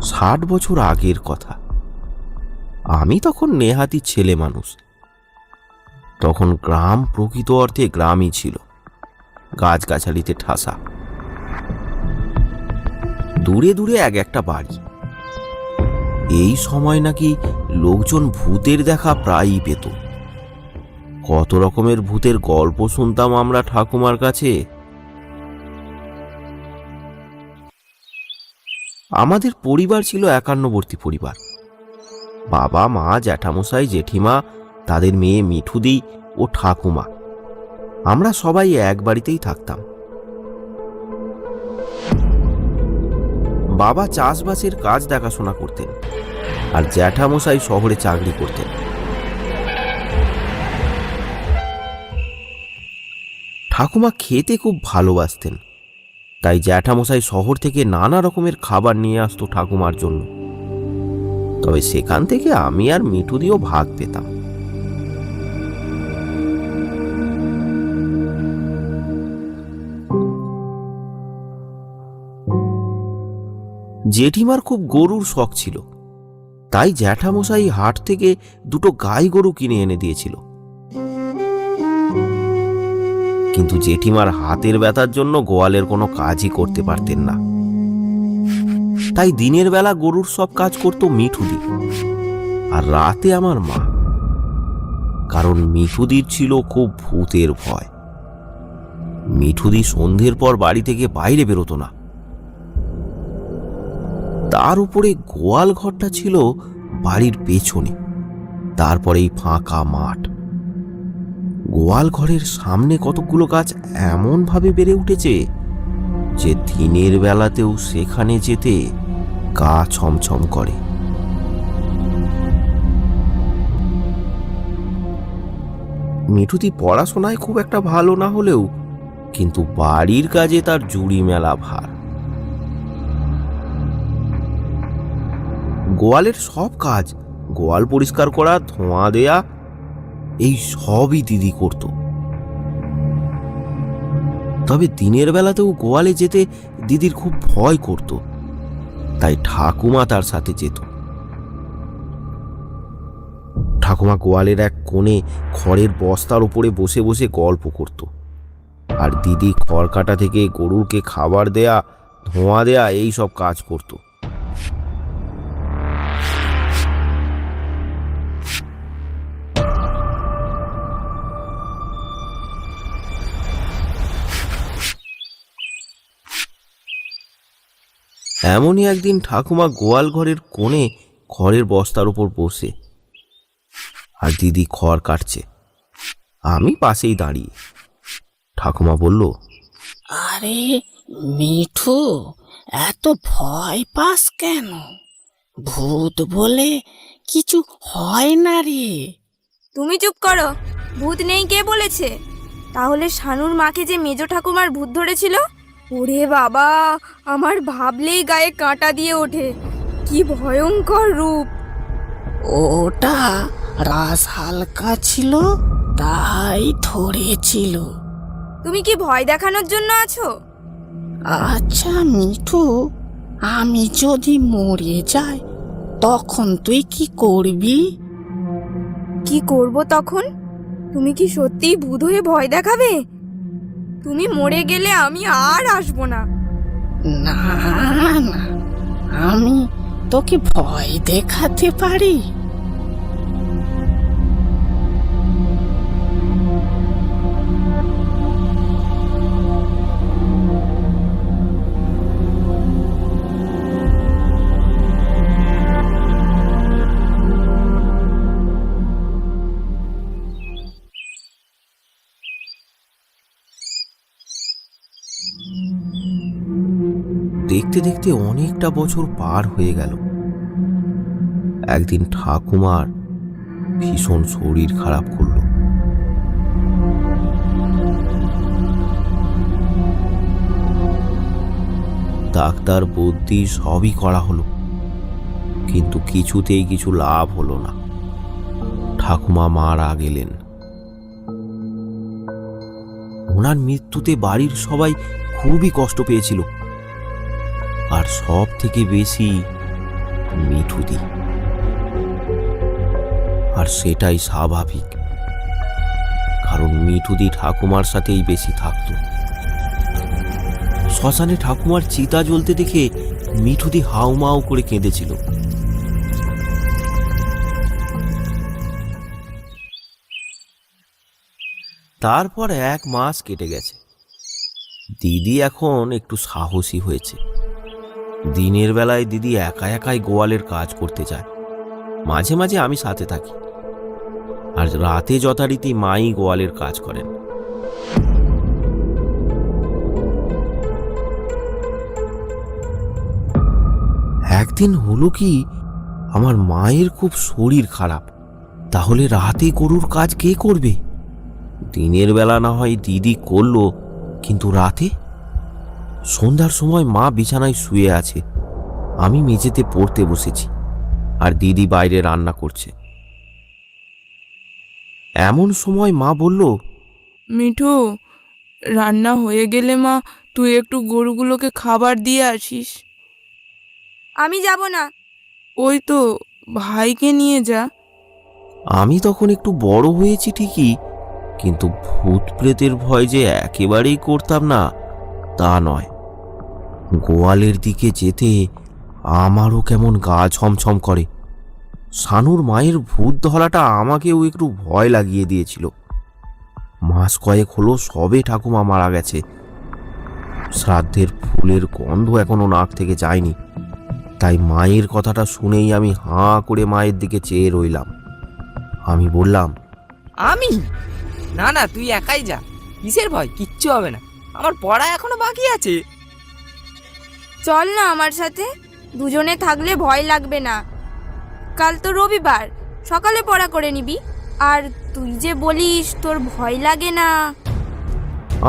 60 বছর আগের কথা। আমি তখন নেহাতি ছেলে মানুষ। তখন গ্রাম প্রকৃত অর্থে গ্রামই ছিল, গাছগাছালিতে ঠাসা। দূরে দূরে এক একটা বাড়ি। এই সময় নাকি লোকজন ভূতের দেখা প্রায়ই পেত। কত রকমের ভূতের গল্প শুনতাম আমরা ঠাকুমার কাছে। আমাদের পরিবার ছিল একান্নবর্তী পরিবার। বাবা, মা, জ্যাঠামশাই, জেঠিমা, তাদের মেয়ে মিঠুদি ও ঠাকুমা, আমরা সবাই এক বাড়িতেই থাকতাম। বাবা চাষবাসের কাজ দেখাশোনা করতেন, আর জ্যাঠামশাই শহরে চাকরি করতেন। ঠাকুমা খেতে খুব ভালোবাসতেন, তাই জ্যাঠামশাই শহর থেকে নানা রকমের খাবার নিয়ে আসতো ঠাকুমার জন্য। তবে সেখান থেকে আমি আর মিঠুদিও ভাগ পেতাম। জেঠিমার খুব গরুর শখ ছিল, তাই জ্যাঠামশাই হাট থেকে 2টো গাই গরু কিনে এনে দিয়েছিল। কিন্তু জেঠিমার হাতের ব্যথার জন্য গোয়ালের কোনো কাজই করতে পারতেন না, তাই দিনের বেলা গরুর সব কাজ করত মিঠুদি, আর রাতে আমার মা। কারণ মিঠুদির ছিল খুব ভূতের ভয়। মিঠুদি সন্ধ্যের পর বাড়ি থেকে বাইরে বেরোতো না। তার উপরে গোয়াল ঘরটা ছিল বাড়ির পেছনে, তারপরেই ফাঁকা মাঠ। গোয়াল ঘরের সামনে কতগুলো গাছ এমন ভাবে বেড়ে উঠেছে যে দিনের বেলাতেও সেখানে যেতে গা ছমছম করে। মিঠুদি পড়াশোনায় খুব একটা ভালো না হলেও কিন্তু বাড়ির কাজে তার জুড়ি মেলা ভার। গোয়ালের সব কাজ, গোয়াল পরিষ্কার করা, ধোঁয়া দেয়া, এই সবই দিদি করত। তবে দিনের বেলাতেও গোয়ালে যেতে দিদির খুব ভয় করত, তাই ঠাকুমা তার সাথে যেত। ঠাকুমা গোয়ালের এক কোণে খড়ের বস্তার উপরে বসে বসে গল্প করত, আর দিদি খড় কাটা থেকে গরুকে খাবার দেয়া, ধোঁয়া দেয়া এই সব কাজ করত। এমনই একদিন ঠাকুমা গোয়াল ঘরের কোণে খড়ের বস্তার উপর বসে, আর দিদি খড় কাটছে। আমি পাশেই দাঁড়িয়ে। ঠাকুমা বলল, আরে মিঠু, এত ভয় পাস কেন? ভূত বলে কিছু হয় না রে। তুমি চুপ করো। ভূত নেই কে বলেছে? তাহলে শানুর মাকে যে মেজো ঠাকুমার ভূত ধরেছিল, ওরে বাবা, আমার ভাবলেই গায়ে কাঁটা দিয়ে ওঠে। কি ভয়ঙ্কর রূপ! ওটা রাস হালকা ছিল, তাই ধরেছিল। তুমি কি ভয় দেখানোর জন্য আছো? আচ্ছা মিঠু, আমি যদি মরে যাই তখন তুই কি করবি? কি করব তখন? তুমি কি সত্যিই ভূত হয়ে ভয় দেখাবে? তুমি মরে গেলে আমি আর আসবো না। না না, আমি তোকে ভয় দেখাতে পারি। দেখতে দেখতে অনেকটা বছর পার হয়ে গেল। একদিন ঠাকুমার ভীষণ শরীর খারাপ করল। ডাক্তার বুদ্ধি সবই করা হলো, কিন্তু কিছুতেই কিছু লাভ হলো না। ঠাকুমা মারা গেলেন। ওনার মৃত্যুতে বাড়ির সবাই খুবই কষ্ট পেয়েছিল, আর সব থেকে বেশি মিঠুদি। আর সেটাই স্বাভাবিক, কারণ মিঠুদি ঠাকুমার সাথেই বেশি থাকত। শ্মশানে ঠাকুমার চিতা জ্বলতে দেখে মিঠুদি হাউমাউ করে কেঁদেছিল। তারপর 1 মাস কেটে গেছে। দিদি এখন একটু সাহসী হয়েছে। দিনের বেলায় দিদি একা একাই গোয়ালের কাজ করতে যায়, মাঝে মাঝে আমি সাথে থাকি। আর রাতে যথারীতি মাই গোয়ালের কাজ করেন। একদিন হলো কি, আমার মায়ের খুব শরীর খারাপ। তাহলে রাতে গরুর কাজ কে করবে? দিনের বেলা না হয় দিদি করলো, কিন্তু রাতে? সন্ধ্যার সময় মা বিছানায় শুয়ে আছে, আমি মেঝেতে পড়তে বসেছি, আর দিদি বাইরে রান্না করছে। এমন সময় মা বলল, মিঠু, রান্না হয়ে গেলে মা তুই একটু গরুগুলোকে খাবার দিয়ে আসিস। আমি যাব না। ওই তো, ভাইকে নিয়ে যা। আমি তখন একটু বড় হয়েছি ঠিকই, কিন্তু ভূত প্রেতের ভয় যে একেবারেই করতাম না তা নয়। গোয়ালের দিকে যেতে আমারও কেমন গা ছমছম করে। শানুর মায়ের ভূত ধরাটা আমাকেও একটু ভয় লাগিয়ে দিয়েছিল। মাস কয়েক হলো সবে ঠাকুমা মারা গেছে। শ্রাদ্ধের ফুলের গন্ধ এখনো নাক থেকে যায়নি। তাই মায়ের কথাটা শুনেই আমি হাঁ করে মায়ের দিকে চেয়ে রইলাম। আমি বললাম, আমি? না না, তুই একাই যা। কিসের ভয়? কিচ্ছু হবে না, আমার পড়া এখনো বাকি আছে। চল না আমার সাথে, দুজনে থাকলে ভয় লাগবে না। কাল তো রবিবার, সকালে পড়া করে নিবি। আর তুই যে বলিস তোর ভয় লাগে না।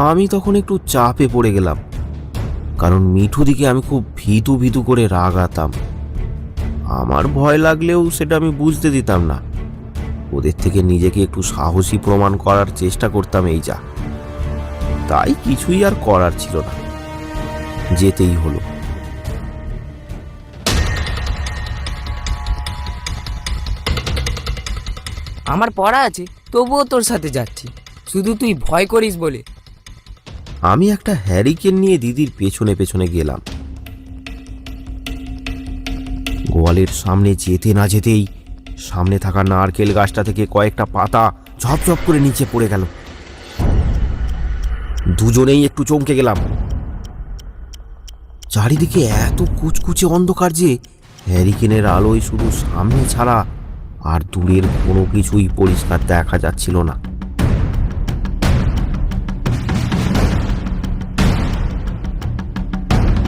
আমি তখন একটু চাপে পড়ে গেলাম, কারণ মিঠুদিকে আমি খুব ভীতু ভীতু করে রাগাতাম। আমার ভয় লাগলেও সেটা আমি বুঝতে দিতাম না। ওদের থেকে নিজেকে একটু সাহসী প্রমাণ করার চেষ্টা করতাম, এই যা। তাই কিছুই আর করার ছিল না, যেতেই হলো। আমার পড়া আছে, তবুও তোর সাথে যাচ্ছি, শুধু তুই ভয় করিস বলে। আমি একটা হ্যারিকেন নিয়ে দিদির পেছনে পেছনে গেলাম। গোয়ালের সামনে যেতে না যেতেই সামনে থাকা নারকেল গাছটা থেকে কয়েকটা পাতা ঝপঝপ করে নিচে পড়ে গেল। দুজনেই একটু চমকে গেলাম। চারিদিকে এত কুচকুচে অন্ধকার যে হ্যারিকেনের আলোয় শুধু সামনে ছাড়া আর দূরের কোনো কিছুই পরিষ্কার দেখা যাচ্ছিল না।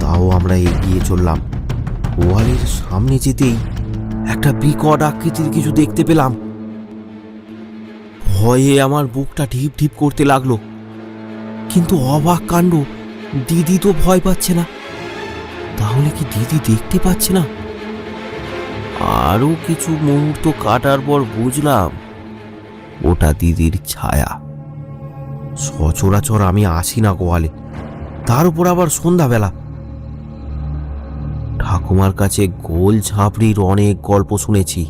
তাও আমরা এগিয়ে চললাম। গোয়ালের সামনে যেতেই একটা বিকট আকৃতির কিছু দেখতে পেলাম। ভয়ে আমার বুকটা ঢিপ ঢিপ করতে লাগলো। কিন্তু অবাক কাণ্ড, দিদি তো ভয় পাচ্ছে না। তাহলে কি দিদি দেখতে পাচ্ছে না? আরো কিছু মুহূর্ত কাটার পর বুঝলাম ওটা দিদির ছায়া। সচরাচর আমি আসি না গোয়ালে, তার উপর আবার সন্ধ্যাবেলা। ঠাকুমার কাছে গোল ঝাঁপড়ির অনেক গল্প শুনেছি,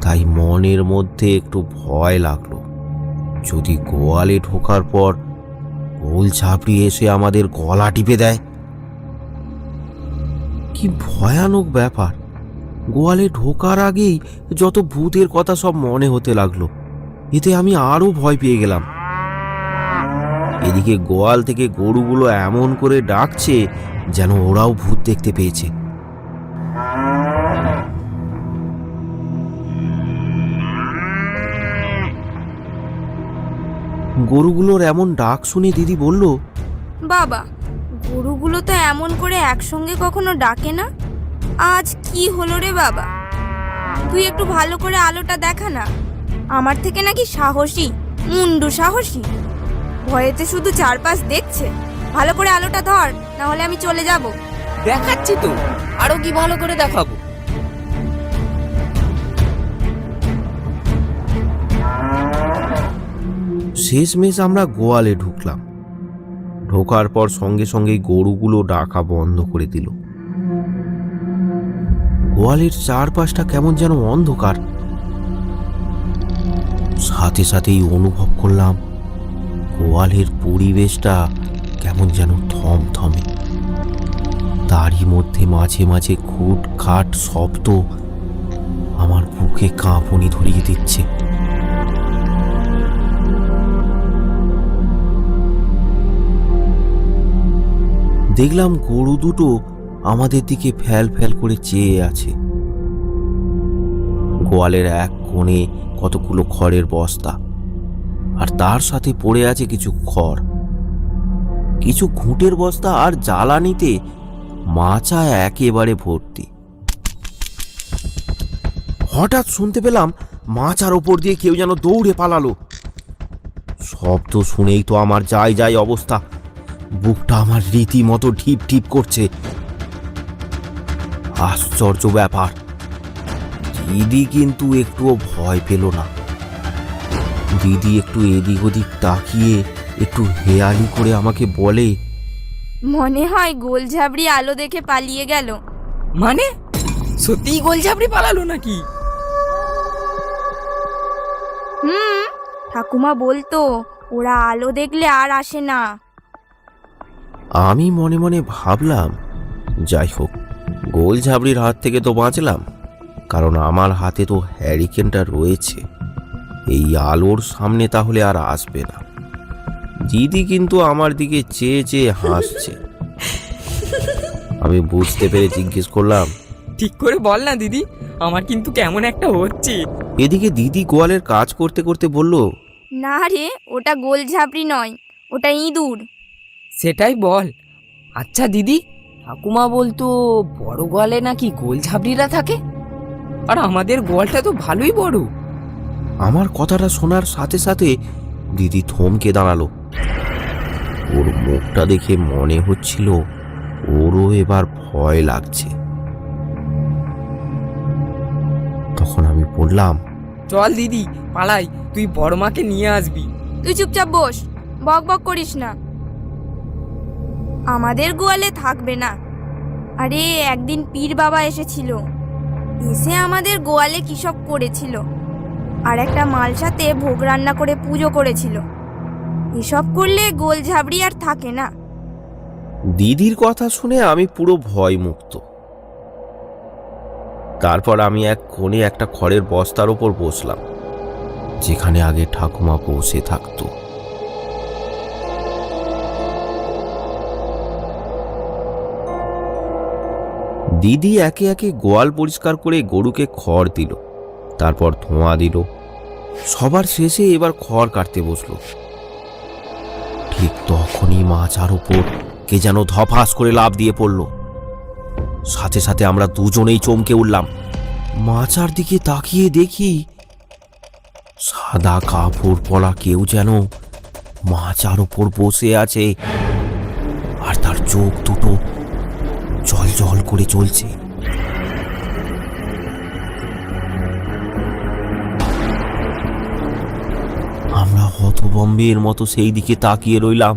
তাই মনের মধ্যে একটু ভয় লাগলো। যদি গোয়ালে ঢোকার পর গোল ঝাঁপড়ি এসে আমাদের গলা টিপে দেয়? কি ভয়ানক ব্যাপার! গোয়ালে ঢোকার আগেই যত ভূতের কথা সব মনে হতে লাগলো। এতে আমি আরো ভয় পেয়ে গেলাম। এদিকে গোয়াল থেকে গরুগুলো এমন করে ডাকছে যেন ওরাও ভূত দেখতে পেয়েছে। গরুগুলোর এমন ডাক শুনে দিদি বলল, বাবা, গরুগুলো তো এমন করে একসঙ্গে কখনো ডাকে না। আজ কি হলো রে বাবা? তুই একটু ভালো করে আলোটা দেখা না। আমার থেকে নাকি সাহসী, মুন্ডু সাহসী। ভয়েতে শুধু চারপাশ দেখছে। ভালো করে আলোটা ধর, না হলে আমি চলে যাব। দেখাচ্ছি তো, আরো কি ভালো করে দেখাবো। শেষমেশ আমরা গোয়ালে ঢুকলাম। ঢোকার পর সঙ্গে সঙ্গেই গরুগুলো ডাকা বন্ধ করে দিল। গোয়ালের চারপাশটা কেমন যেন অন্ধকার। সাথে সাথেই অনুভব করলাম গোয়ালের পরিবেশটা কেমন যেন থমথমে। তারই মধ্যে মাঝে মাঝে খুট খাট শব্দ আমার বুকে কাঁপুনি ধরিয়ে দিচ্ছে। দেখলাম গরু দুটো আমাদের দিকে ফ্যাল ফ্যাল করে চেয়ে আছে। গোয়ালের এক কোণে কতগুলো খড়ের বস্তা, আর তার সাথে পড়ে আছে কিছু খড়, কিছু ঘুঁটের বস্তা, আর জ্বালানিতে মাচা একেবারে ভর্তি। হঠাৎ শুনতে পেলাম মাচার ওপর দিয়ে কেউ যেন দৌড়ে পালালো। শব্দ শুনেই তো আমার যাই যাই অবস্থা, বুকটা আমার রীতিমতো ঢিপ ঢিপ করছে। আশ্চর্য ব্যাপার, দিদি কিন্তু একটুও ভয় পেল না। দিদি একটু এদিক ওদিক তাকিয়ে একটু হেয়ালি করে আমাকে বলে, মনে হয় গোলঝাবড়ি আলো দেখে পালিয়ে গেল। মানে সত্যিই গোলঝাবড়ি পালালো নাকি? ঠাকুমা বলতো ওরা আলো দেখলে আর আসে না। আমি মনে মনে ভাবলাম, যাই হোক, গোল ঝাবড়ির হাত থেকে তো বাঁচলাম, কারণ আমার হাতে তো হ্যারিকেনটা রয়েছে। এই আলোর সামনে তাহলে আর আসবে না। দিদি কিন্তু আমার দিকে চেয়ে চেয়ে হাসছে। আমি বুঝতে পেরে জিজ্ঞেস করলাম, ঠিক করে বল না দিদি, আমার কিন্তু কেমন একটা হচ্ছে। এদিকে দিদি গোয়ালের কাজ করতে করতে বলল, না রে, ওটা গোলঝাবড়ি নয়, ওটা ইঁদুর। সেটাই বল। আচ্ছা দিদি, ঠাকুমা বলতো বড় গোয়ালে নাকি গোলঝাবড়িরা থাকে, আর আমাদের গোয়ালটা তো ভালোই বড়। আমার কথাটা শোনার সাথে সাথে দিদি থমকে দাঁড়ালো। ওর মুখটা দেখে মনে হচ্ছিল ওরও এবার ভয় লাগছে। তখন আমি বললাম, চল দিদি পালাই, তুই বড় মাকে নিয়ে আসবি। তুই চুপচাপ বস, বক বক করিস না। আমাদের গোয়ালে থাকবে না। আরে একদিন পীর বাবা এসেছিল, এসে আমাদের গোয়ালে কি সব করেছিল, আর একটা মালসাতে ভোগ রান্না করে পুজো করেছিল। এসব করলে গোলঝাবড়ি আর থাকে না। দিদির কথা শুনে আমি পুরো ভয় মুক্ত। তারপর আমি এক কোণে একটা খড়ের বস্তার ওপর বসলাম, যেখানে আগে ঠাকুমা বসে থাকতো। দিদি একে একে গোয়াল পরিষ্কার করে গরুকে খড় দিল, তারপর ধোঁয়া দিল। সবার শেষে এবার খড় কাটতে বসলো। ঠিক তখনই মাচার উপর কে যেন ধপাস করে লাফ দিয়ে পড়ল। সাথে সাথে আমরা দুজনেই চমকে উঠলাম। মাচার দিকে তাকিয়ে দেখি সাদা কাপড় পরা কেউ যেন মাচার উপর বসে আছে, আর তার চোখ দুটো জল জল করে চলছে। আমরা হতভম্বের মতো সেই দিকে তাকিয়ে রইলাম।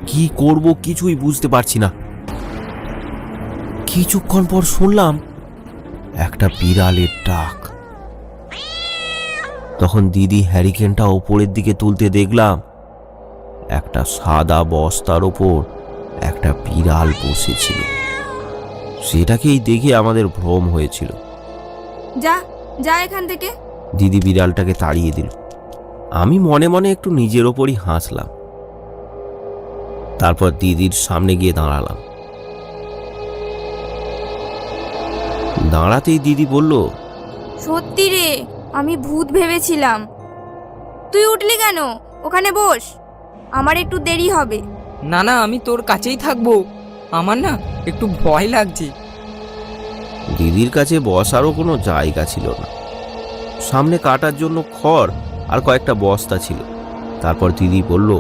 কি করব কিছুই বুঝতে পারছি না। কিছুক্ষণ পর শুনলাম একটা বিড়ালের ডাক। তখন দিদি হ্যারিকেনটা ওপরের দিকে তুলতে দেখলাম একটা সাদা বস্তার ওপর একটা বিড়াল বসেছিল। সেটাকেই দেখে আমাদের ভ্রম হয়েছিল। যা যা এখান থেকে। দিদি বিড়ালটাকে তাড়িয়ে দিল। আমি মনে মনে একটু নিজের ওপরই হাসলাম। তারপর দিদির সামনে গিয়ে দাঁড়ালাম। দাঁড়াতেই দিদি বলল, সত্যি রে, আমি ভূত ভেবেছিলাম। তুই উঠলি কেন? ওখানে বস, আমার একটু দেরি হবে। না না, আমি তোর কাছেই থাকবো, আমার না একটু ভয় লাগছে। দিদির কাছে বসারও কোনো জায়গা ছিল না। সামনে কাটার জন্য খড় আর কয়েকটা বস্তা ছিল। তারপর দিদি বলল,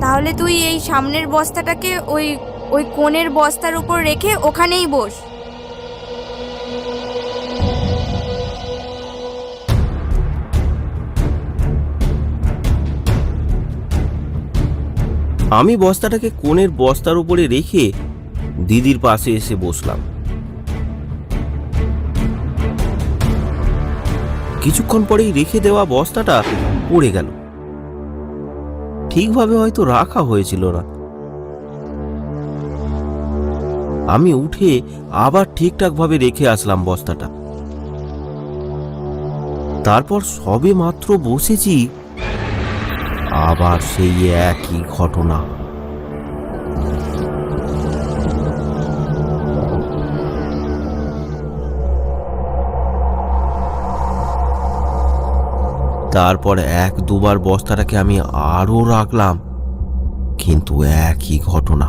তাহলে তুই এই সামনের বস্তাটাকে ওই ওই কোণের বস্তার উপর রেখে ওখানেই বস। আমি বস্তাটাকে কোণের বস্তার উপরে রেখে দিদির পাশে এসে বসলাম। কিছুক্ষণ পরেই রেখে দেওয়া বস্তাটা পড়ে গেল। ঠিকভাবে হয়তো রাখা হয়েছিল না। আমি উঠে আবার ঠিকঠাক ভাবে রেখে আসলাম বস্তাটা। তারপর সবে মাত্র বসেছি, আবার সেই একই ঘটনা। তারপর এক দুবার বস্তাটাকে আমি আরো রাখলাম, কিন্তু একই ঘটনা।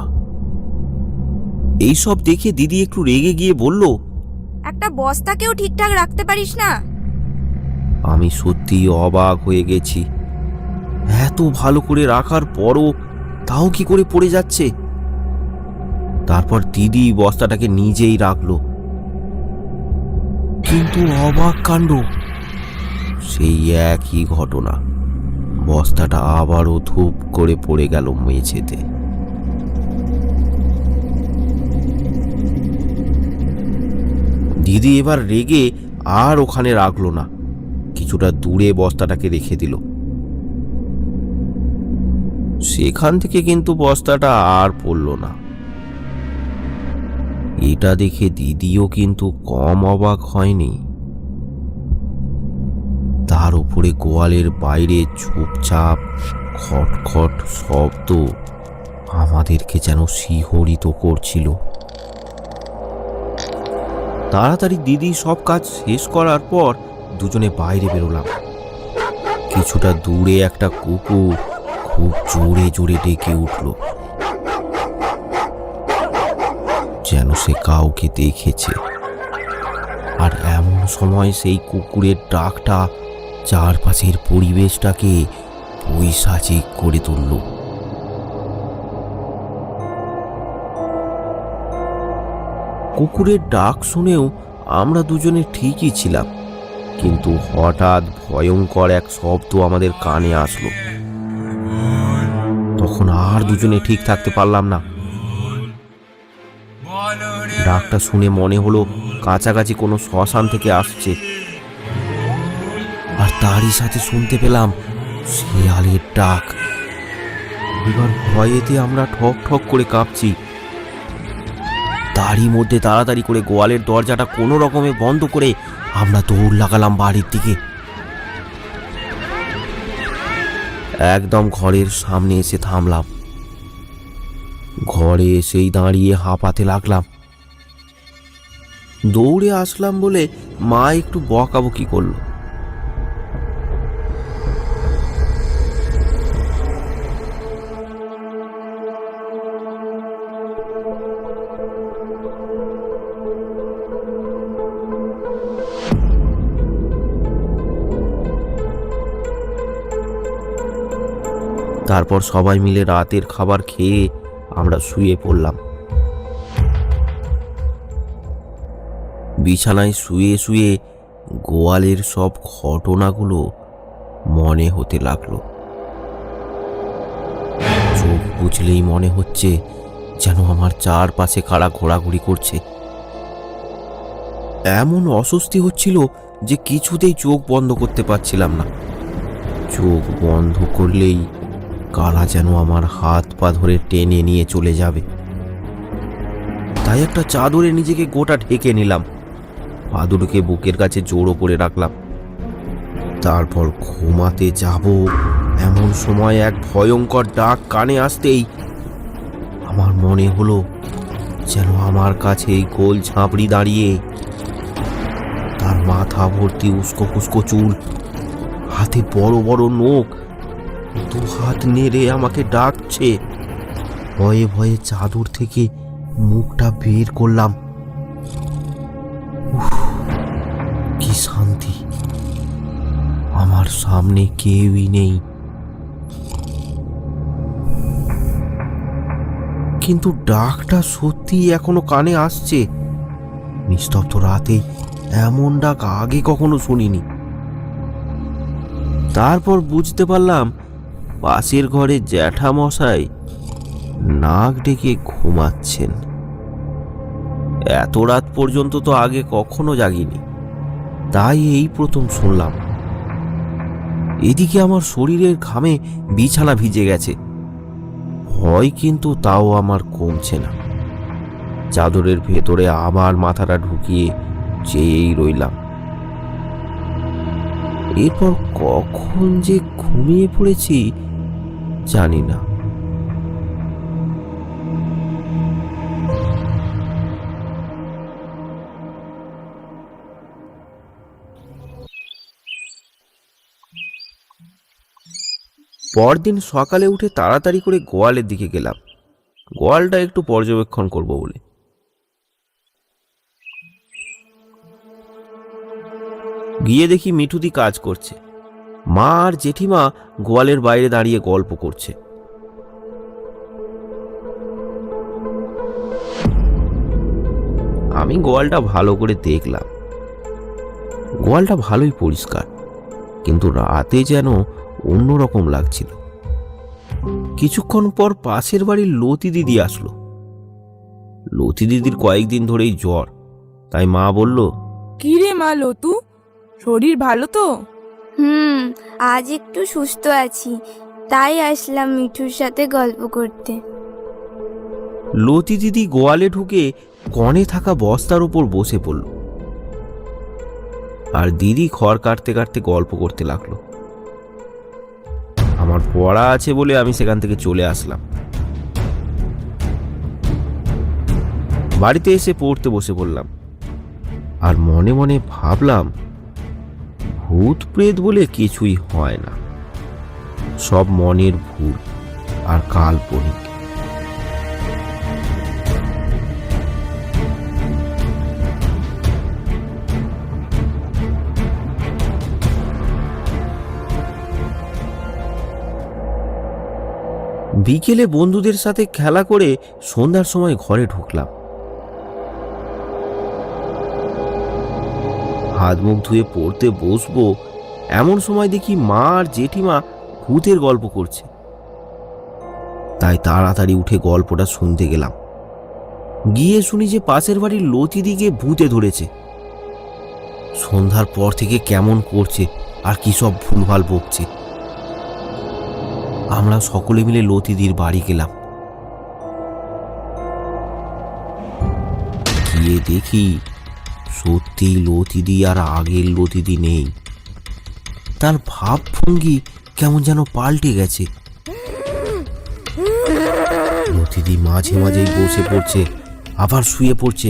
এইসব দেখে দিদি একটু রেগে গিয়ে বলল, একটা বস্তাকেও ঠিকঠাক রাখতে পারিস না? আমি সত্যি অবাক হয়ে গেছি। এত ভালো করে রাখার পরও তাও কি করে পড়ে যাচ্ছে। তারপর দিদি বস্তাটাকে নিজেই রাখলো, কিন্তু অবাক কাণ্ড, সেই একই ঘটনা। বস্তাটা আবারও ধূপ করে পড়ে গেল মেঝেতে। দিদি এবার রেগে আর ওখানে রাখলো না, কিছুটা দূরে বস্তাটাকে রেখে দিল। সেখান থেকে কিন্তু বস্তাটা আর পড়ল না। এটা দেখে দিদিও কিন্তু কম অবাক হয়নি। তার উপরে গোয়ালের বাইরে চুপচাপ খটখট শব্দ আমাদেরকে যেন শিহরিত করছিল। তাড়াতাড়ি দিদি সব কাজ শেষ করার পর দুজনে বাইরে বেরোলাম। কিছুটা দূরে একটা কুকুর খুব জোরে জোরে ডেকে উঠল, যেন সে কাউকে দেখেছে। আর এমন সময় সেই কুকুরের ডাকটা চারপাশের পরিবেশটাকে পৈশাচিক করে তুলল। কুকুরের ডাক শুনেও আমরা দুজনে ঠিকই ছিলাম, কিন্তু হঠাৎ ভয়ঙ্কর এক শব্দ আমাদের কানে আসলো। তখন আর দুজনে ঠিক থাকতে পারলাম না। ডাকটা শুনে মনে হলো কাছাকাছি কোনো শ্মশান থেকে আসছে, আর তারই সাথে শুনতে পেলাম শিয়ালের ডাক। এবার ভয়েতে আমরা ঠক ঠক করে কাঁপছি। তারই মধ্যে তাড়াতাড়ি করে গোয়ালের দরজাটা কোনো রকমে বন্ধ করে আমরা দৌড় লাগালাম বাড়ির দিকে। একদম ঘরের সামনে এসে থামলাম। ঘরে এসেই দাঁড়িয়ে হাঁপাতে লাগলাম। দৌড়ে আসলাম বলে মা একটু বকাবকি করলো। তারপর সবাই মিলে রাতের খাবার খেয়ে আমরা শুয়ে পড়লাম। বিছানায় শুয়ে শুয়ে গোয়ালের সব ঘটনাগুলো মনে হতে লাগলো। চোখ বুঝলেই মনে হচ্ছে যেন আমার চারপাশে কারা ঘোরাঘুরি করছে। এমন অস্বস্তি হচ্ছিল যে কিছুতেই চোখ বন্ধ করতে পারছিলাম না। চোখ বন্ধ করলেই কারা যেন আমার হাত পা ধরে টেনে নিয়ে চলে যাবে। তাই একটা চাদরে নিজেকে গোটা ঢেকে নিলাম, পা দুটোকে বুকের কাছে জোড়ো করে রাখলাম। তারপর ঘুমাতে যাব এমন সময় এক ভয়ঙ্কর ডাক কানে আসতেই আমার মনে হলো যেন আমার কাছে এই গোল ঝাঁপড়ি দাঁড়িয়ে, তার মাথা ভর্তি উস্কো খুস্কো চুল, হাতে বড় বড় নখ, দু হাত নেড়ে আমাকে ডাকছে। ভয়ে ভয়ে চাদর থেকে মুখটা বের করলাম। উফ, কি শান্তি! আমার সামনে কেউই নেই, কিন্তু ডাকটা সত্যি এখনো কানে আসছে। নিস্তব্ধ রাতে এমন ডাক আগে কখনো শুনিনি। তারপর বুঝতে পারলাম পাশের ঘরে জ্যাঠামশাই নাক ডেকে ঘুমাচ্ছেন। এত রাত পর্যন্ত তো আগে কখনো জাগিনি, তাই এই প্রথম শুনলাম। এদিকে আমার শরীরের ঘামে বিছানা ভিজে গেছে। ভয় কিন্তু তাও আমার কমছে না। চাদরের ভেতরে আবার মাথাটা ঢুকিয়ে চেয়েই রইলাম। এরপর কখন যে ঘুমিয়ে পড়েছি জানি না। পরদিন সকালে উঠে তাড়াতাড়ি করে গোয়ালের দিকে গেলাম, গোয়ালটা একটু পর্যবেক্ষণ করব বলে। গিয়ে দেখি মিঠুদি কাজ করছে। মা আর জেঠিমা গোয়ালের বাইরে দাঁড়িয়ে গল্প করছে। আমি গোয়ালটা ভালো করে দেখলাম। গোয়ালটা ভালোই পরিষ্কার, কিন্তু রাতে যেন অন্যরকম লাগছিল। কিছুক্ষণ পর পাশের বাড়ির লতি দিদি আসলো। লতি দিদির কয়েকদিন ধরেই জ্বর, তাই মা বলল, কি রে মা লতু, শরীর ভালো তো? আজ একটু সুস্থ আছি, তাই আসলাম মিঠুর সাথে গল্প করতে। লতি দিদি গোয়ালে ঢুকে কনে থাকা বস্তার উপর বসে পড়ল, আর দিদি খড় কাটতে কাটতে গল্প করতে লাগলো। আমার পড়া আছে বলে আমি সেখান থেকে চলে আসলাম। বাড়িতে এসে পড়তে বসে পড়লাম, আর মনে মনে ভাবলাম, ভূত প্রেত বলে কিছুই হয় না, সব মনের ভুল আর কাল্পনিক। বিকেলে বন্ধুদের সাথে খেলা করে সন্ধ্যার সময় ঘরে ঢুকলাম। হাত মুখ ধুয়ে পড়তে বসবো, এমন সময় দেখি মা আর জেঠিমা ভূতের গল্প করছে। তাই তাড়াতাড়ি উঠে গল্পটা শুনতে গেলাম। গিয়ে শুনি যে পাশের বাড়ির লতিদিকে ভূতে ধরেছে। সন্ধ্যার পর থেকে কেমন করছে আর কি সব ভুলভাল বকছে। আমরা সকলে মিলে লতিদির বাড়ি গেলাম। গিয়ে দেখি সত্যি লতিদি আর আগের লতিদি নেই। তার ভাবভঙ্গি কেমন যেন পাল্টে গেছে। লতিদি মাঝে মাঝেই বসে পড়ছে, আবার শুয়ে পড়ছে।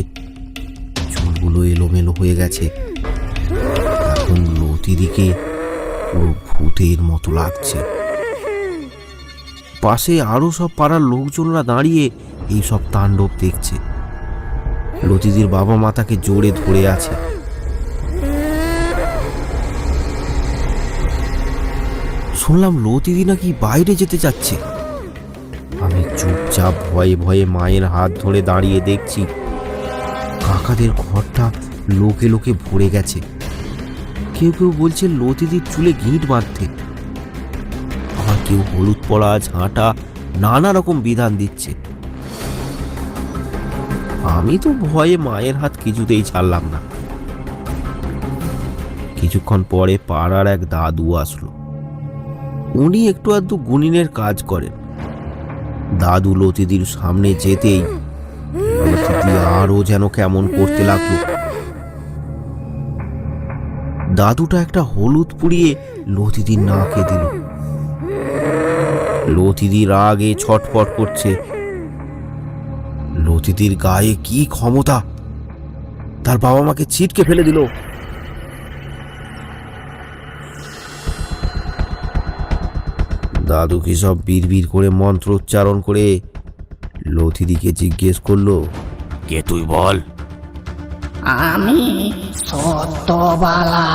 চুলগুলো এলোমেলো হয়ে গেছে। এখন লতিদিকে পুরো ভূতের মতো লাগছে। পাশে আরো সব পাড়ার লোকজনরা দাঁড়িয়ে এই সব তাণ্ডব দেখছে। লতিদির বাবা মা তাকে জোরে ধরে আছে। শুনলাম লতিদি নাকি বাইরে যেতে চাচ্ছে। আমি চুপচাপ ভয়ে ভয়ে মায়ের হাত ধরে দাঁড়িয়ে দেখছি কাকাদের ঘরটা লোকে লোকে ভরে গেছে। কেউ কেউ বলছে লতিদির চুলে গিঁট বাঁধতে, আবার কেউ হলুদ পড়া, ঝাঁটা, নানা রকম বিধান দিচ্ছে। আমি তো ভয়ে মায়ের হাত কিছুতেই ছাড়লাম না। কিছুক্ষণ পরে পাড়ার এক দাদু আসলো। উনি একটু আধটু গুনিনের কাজ করেন। দাদু লতিদির সামনে যেতেই লতিদি আরো যেন কেমন করতে লাগলো। দাদুটা একটা হলুদ পুড়িয়ে লতিদির নাকে দিল। লতিদি রাগে ছটফট করছে। লতিদির গায়ে কি ক্ষমতা! তার বাবা মাকে ছিটকে ফেলে দিল। দাদু কি সব বিড়বিড় করে মন্ত্র উচ্চারণ করে লতিদিকে জিজ্ঞেস করলো, কে তুই বল? আমি সত্যবালা।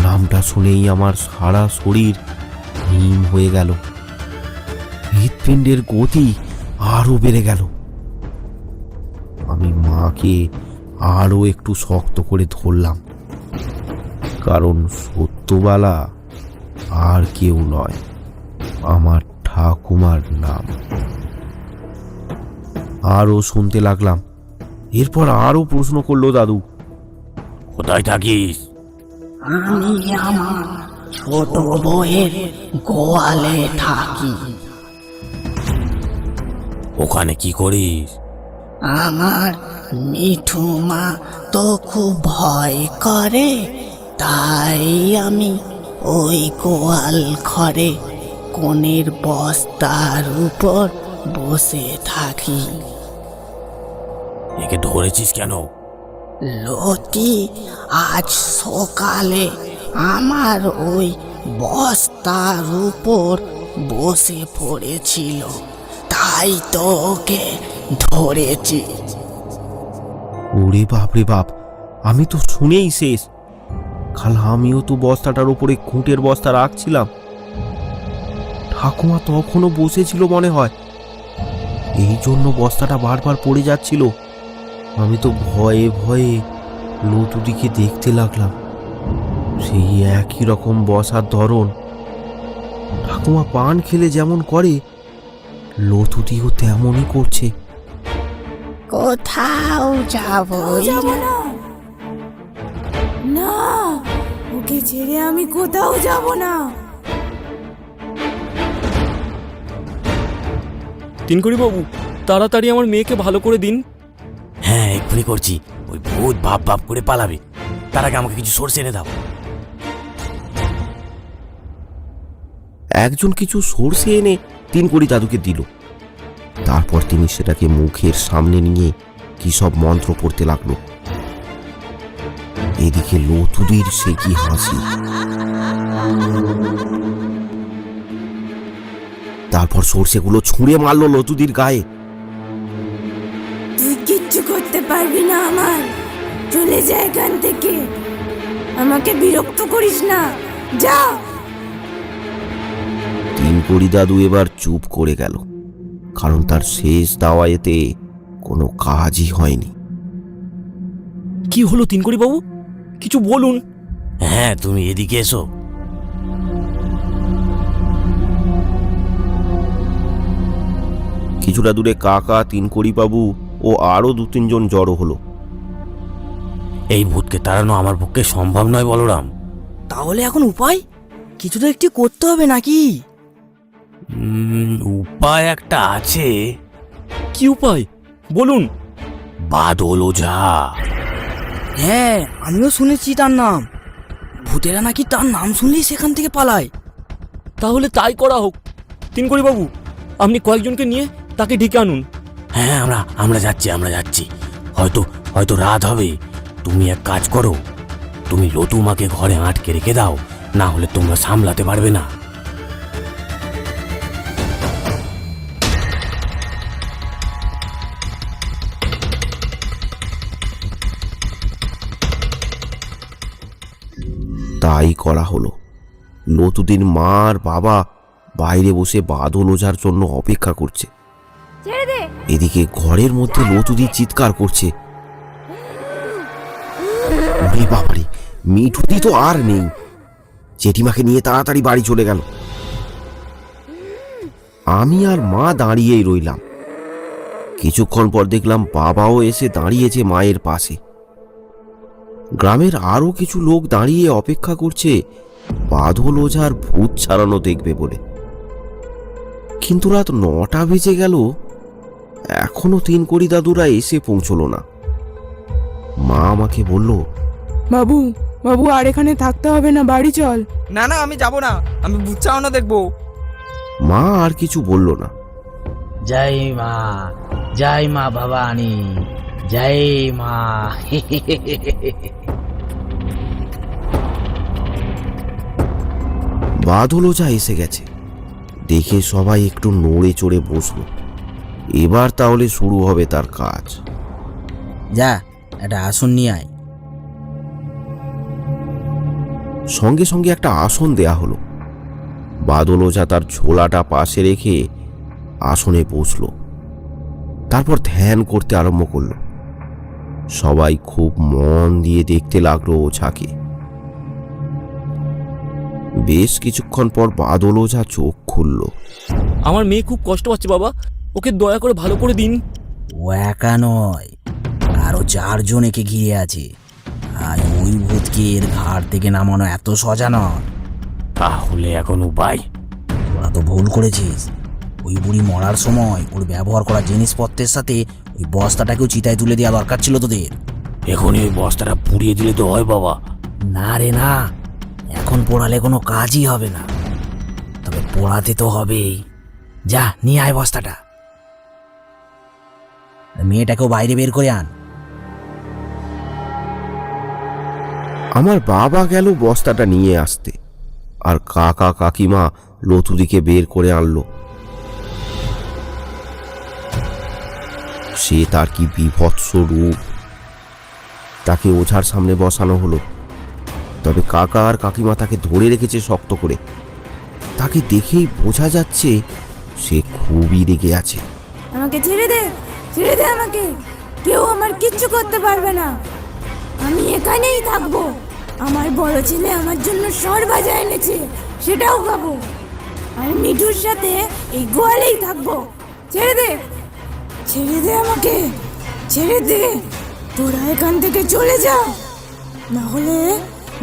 নামটা শুনেই আমার সারা শরীর হিম হয়ে গেল। হৃৎপিণ্ডের গতি আরো বেড়ে গেল। আমি মাকে আরো একটু শক্ত করে ধরলাম, কারণ সত্যবালা আর কেউ নয়, আমার ঠাকুমার নাম। আরো শুনতে লাগলাম। এরপর আরো প্রশ্ন করলো দাদু, কোথায় থাকিস? আমি আমার ছোট বউয়ের গোয়ালে থাকি। ওখানে কি করিস? আমার মিঠু মা তো খুব ভয় করে, তাই আমি ওই গোয়াল ঘরে কোণের বস্তার উপর বসে থাকি। একে ধরেছিস কেন? লতি আজ সকালে আমার ওই বস্তার উপর বসে পড়েছিল, তাই তো ওকে ধরেছি। ওরে বাপ রে বাপ, আমি তো শুনেই শেষ। খালা, আমিও তো বস্তাটার উপরে খুঁটের বস্তা রাখছিলাম। ঠাকুমা তখনও বসেছিল মনে হয়, এই জন্য বস্তাটা বারবার পড়ে যাচ্ছিল। আমি তো ভয়ে ভয়ে লতুদিকে দেখতে লাগলাম। সেই একই রকম বসার ধরন। ঠাকুমা পান খেলে যেমন করে, লতুদিও তেমনই করছে। কোথাও যাবই না। না, ওকে ছেড়ে আমি কোথাও যাব না। তিনকড়ি বাবু, তাড়াতাড়ি আমার মেয়েকে ভালো করে দিন। হ্যাঁ, এক্ষুনি করছি। ওই ভূত ভাব ভাব করে পালাবে, তার আগে আমাকে কিছু সরষে এনে দাও। একজন কিছু সরষে এনে তিনকড়ি দাদুকে দিল। তারপর তিনি সেটাকে মুখের সামনে নিয়ে কি সব মন্ত্র পড়তে লাগলো। এদিকে লতুদির সে কি হাসি। তারপর সরষেগুলো ছুঁড়ে মারলো লতুদির গায়ে। তুই কিচ্ছু করতে পারবি না আমার। চলে যা এখান থেকে, আমাকে বিরক্ত করিস না, যা। তিনকড়ি দাদু এবার চুপ করে গেল, কারণ তার শেষ দাওয়াতে কোনো কাজই হয়নি। কি হলো তিনকড়ি বাবু, কিছু বলুন। হ্যাঁ, তুমি এদিকে এসো। কিছুটা দূরে কাকা, তিনকড়ি বাবু ও আরো 2-3 জন জড়ো হলো। এই ভূতকে তাড়ানো আমার পক্ষে সম্ভব নয় বলরাম। তাহলে এখন উপায় কিছু তো একটু করতে হবে নাকি? উপায় একটা আছে। কি উপায় বলুন। বাদল ওঝা। হ্যাঁ, আমিও শুনেছি তার নাম। ভূতেরা নাকি তার নাম শুনলেই সেখান থেকে পালায়। তাহলে তাই করা হোক। তিনকড়ি বাবু, আপনি কয়েকজনকে নিয়ে তাকে ডেকে আনুন। হ্যাঁ, আমরা যাচ্ছি। হয়তো রাত হবে। তুমি এক কাজ করো, তুমি লতুমাকে ঘরে আটকে রেখে দাও, না হলে তোমরা সামলাতে পারবে না। তাই করা হলো। লতুদির মা আর বাবা বাইরে বসে বাদল ওঝার জন্য অপেক্ষা করছে। ছেড়ে দে। এদিকে ঘরের মধ্যে লতুদি চিৎকার করছে। ওরে বাবারে, মিঠুদি তো আর নেই। জেঠিমাকে নিয়ে তাড়াতাড়ি বাড়ি চলে গেল। আমি আর মা দাঁড়িয়েই রইলাম। কিছুক্ষণ পর দেখলাম বাবাও এসে দাঁড়িয়েছে মায়ের পাশে। গ্রামের আরো কিছু লোক দাঁড়িয়ে অপেক্ষা করছে বাদল ওঝার ভূত ছাড়ানো দেখবে বলে। কিন্তু রাত 9টা বেজে গেল, এখনো তিনকড়ি দাদুরা এসে পৌঁছলো না। মা আমাকে বলল, বাবু বাবু, আর এখানে থাকতে হবে না, বাড়ি চল। না না, আমি যাব না, আমি ভূত চাওয়ানো দেখবো। মা আর কিছু বলল না। জয় মা ভবানী, জয় মা। বাদল ওঝা এসে গেছে দেখে সবাই একটু নড়ে চড়ে বসলো। এবার তাহলে শুরু হবে তার কাজ। যা, একটা আসন নিয়ে আয়। সঙ্গে সঙ্গে একটা আসন দেয়া হলো। বাদল ওঝা তার ঝোলাটা পাশে রেখে আসনে বসলো। তারপর ধ্যান করতে আরম্ভ করলো। সবাই খুব মন দিয়ে দেখতে লাগলো ওঝাকে। বেশ কিছুক্ষণ পর বাদল ওঝা চোখ খুলল। আমার মেয়ে খুব কষ্ট পাচ্ছে বাবা, ওকে দয়া করে ভালো করে দিন। ও একা নয়, আরো 4 জন একে ঘিরে আছে। আর ওই ভূতকে এর ঘাড় থেকে নামানো এত সোজা নয়। তাহলে এখন উপায়? তোরা তো ভুল করেছিস। ওই বুড়ি মরার সময় ওর ব্যবহার করা জিনিসপত্রের সাথে ওই বস্তাটাকেও চিতায় তুলে দেওয়া দরকার ছিল তোদের। এখনই ওই বস্তাটা পুড়িয়ে দিলে তো হয় বাবা। না রে না, এখন পোড়ালে কোনো কাজই হবে না, তবে পোড়াতে তো হবেই। যা নিয়ে আয় বস্তাটা, মেয়েটাকেও বাইরে বের করে আন। আমার বাবা গেল বস্তাটা নিয়ে আসতে, আর কাকা কাকিমা লতুদিকে বের করে আনলো। সে তার কি বিভৎস রূপ! তাকে ওঝার সামনে বসানো হলো, তবে কাকা আর কাকিমা তাকে ধরে রেখেছে শক্ত করে। তাকে দেখেই বোঝা যাচ্ছে সে খুবই রেগে আছে। আমাকে ছেড়ে দে, ছেড়ে দে আমাকে, কেউ আমার কিচ্ছু করতে পারবে না। আমি এখানেই থাকবো। আমার বড় ছেলে আমার জন্য সরভাজা এনেছে, সেটাও খাবো। আর মিঠুর সাথে এই গোয়ালেই থাকবো। ছেড়ে দে, ছেড়ে দে আমাকে, ছেড়ে দে। তোরা এখান থেকে চলে যা, না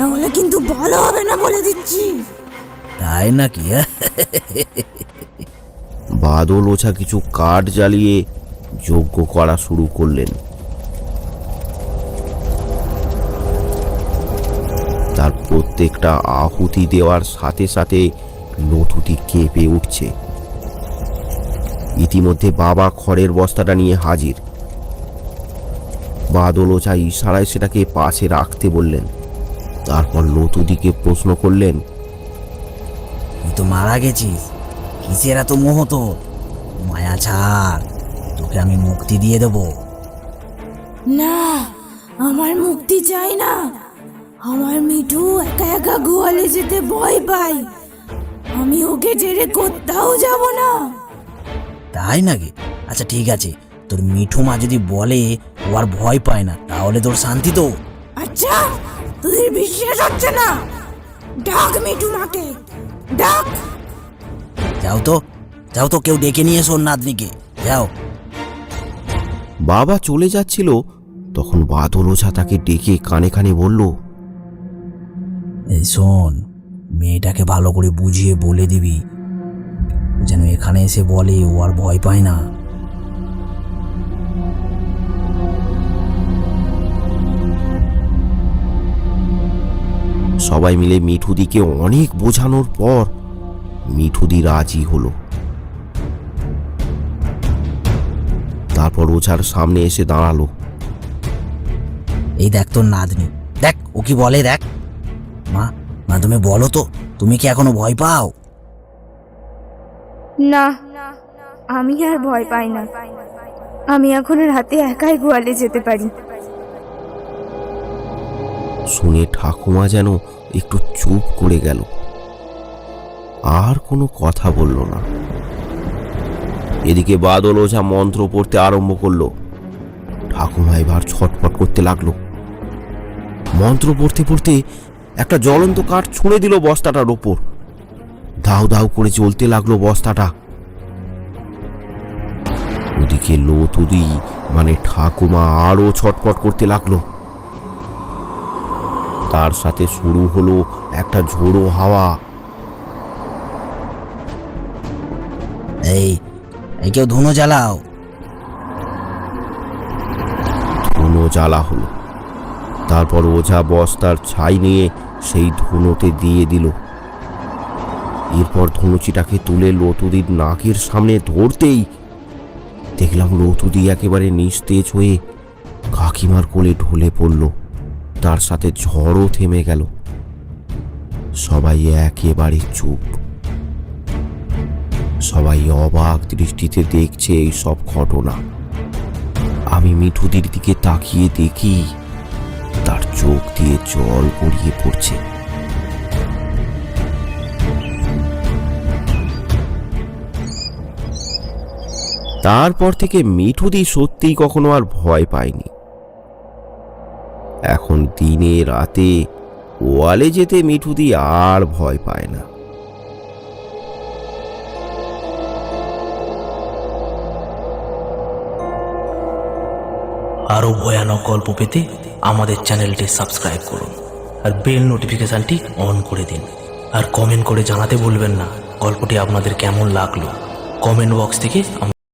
হলে কিন্তু ভালো হবে না বলে দিচ্ছি। তাই নাকি? বাদল ওঝা কিছু কাঠ জ্বালিয়ে যজ্ঞ করা শুরু করলেন। তার প্রত্যেকটা আহুতি দেওয়ার সাথে সাথে লতুটি কেঁপে উঠছে। ইতিমধ্যে বাবা খড়ের বস্তাটা নিয়ে হাজির। বাদল ওঝা ইশারায় সেটাকে পাশে রাখতে বললেন। তারপর লতুদিকে প্রশ্ন করলেন, তুই তো মারা গেছিস, কিসের এত মোহ তোর? মায়া ছাড়, তোকে আমি মুক্তি দিয়ে দেব। না, আমার মুক্তি চাই না। আমার মিঠু একা একা গোয়ালে যেতে ভয় পায়। আমি ওকে ছেড়ে কোথাও যাব না। তাই নাকি? আচ্ছা ঠিক আছে, তোর মিঠু মা যদি বলে ও আর ভয় পায় না, তাহলে তোর শান্তি তো। আচ্ছা, তোদের বিশ্বাস হচ্ছে না? ডাক মিঠু মাকে, ডাক। যাও তো, যাও তো, কেউ ডেকে নিয়ে এসো ওর নাতনিকে, যাও। বাবা চলে যাচ্ছিল, তখন বাদল ওঝা তাকে ডেকে কানে কানে বলল, এই শোন, মেয়েটাকে ভালো করে বুঝিয়ে বলে দিবি যেন এখানে এসে বলে ও আর ভয় পায় না। সবাই মিলে মিঠুদিকে অনেক বোঝানোর পর মিঠুদি রাজি হলো। তারপর ওঝার সামনে এসে দাঁড়ালো। এই দেখ তোর নাতনি, দেখ ও কি বলে, দেখ। মা, মা তুমি বলো তো, তুমি কি এখনো ভয় পাও? না, আমি আর ভয় পাই না। আমি এখন রাতে একাই গোয়ালে যেতে পারি। শুনে ঠাকুমা যেন একটু চুপ করে গেল, আর কোনো কথা বলল না। এদিকে বাদল ওঝা মন্ত্র পড়তে আরম্ভ করলো। ঠাকুমা এবার ছটফট করতে লাগলো। মন্ত্র পড়তে পড়তে একটা জ্বলন্ত কাঠ ছুঁড়ে দিল বস্তাটার ওপর। দাউ দাউ করে জ্বলতে লাগলো বস্তাটা। ওদিকে লতুদি মানে ঠাকুমা আরো ছটফট করতে লাগলো। তার সাথে শুরু হলো একটা ঝোড়ো হাওয়া। এই এই কেউ ধুনো জ্বালাও। ধুনো জ্বালা হলো। তারপর ওঝা বস্তার ছাই নিয়ে সেই ধুনোতে দিয়ে দিল। এরপর ধুনুচিটাকে তুলে লতুদির নাকের সামনে ধরতেই দেখলাম লতুদি একেবারে নিস্তেজ হয়ে কাকিমার কোলে ঢলে পড়ল। তার সাথে ঝড়ও থেমে গেল। সবাই একেবারে চুপ। সবাই অবাক দৃষ্টিতে দেখছে এই সব ঘটনা। আমি মিঠুদির দিকে তাকিয়ে দেখি তার চোখ দিয়ে জল গড়িয়ে পড়ছে। তারপর থেকে মিঠুদি সত্যিই কখনো আর ভয় পায়নি। এখন দিনে রাতে ওয়ালে যেতে মিঠুদি আর ভয় পায় না। আরও ভয়ানক গল্প পেতে আমাদের চ্যানেলটি সাবস্ক্রাইব করুন আর বেল নোটিফিকেশানটি অন করে দিন। আর কমেন্ট করে জানাতে ভুলবেন না গল্পটি আপনাদের কেমন লাগলো। কমেন্ট বক্স থেকে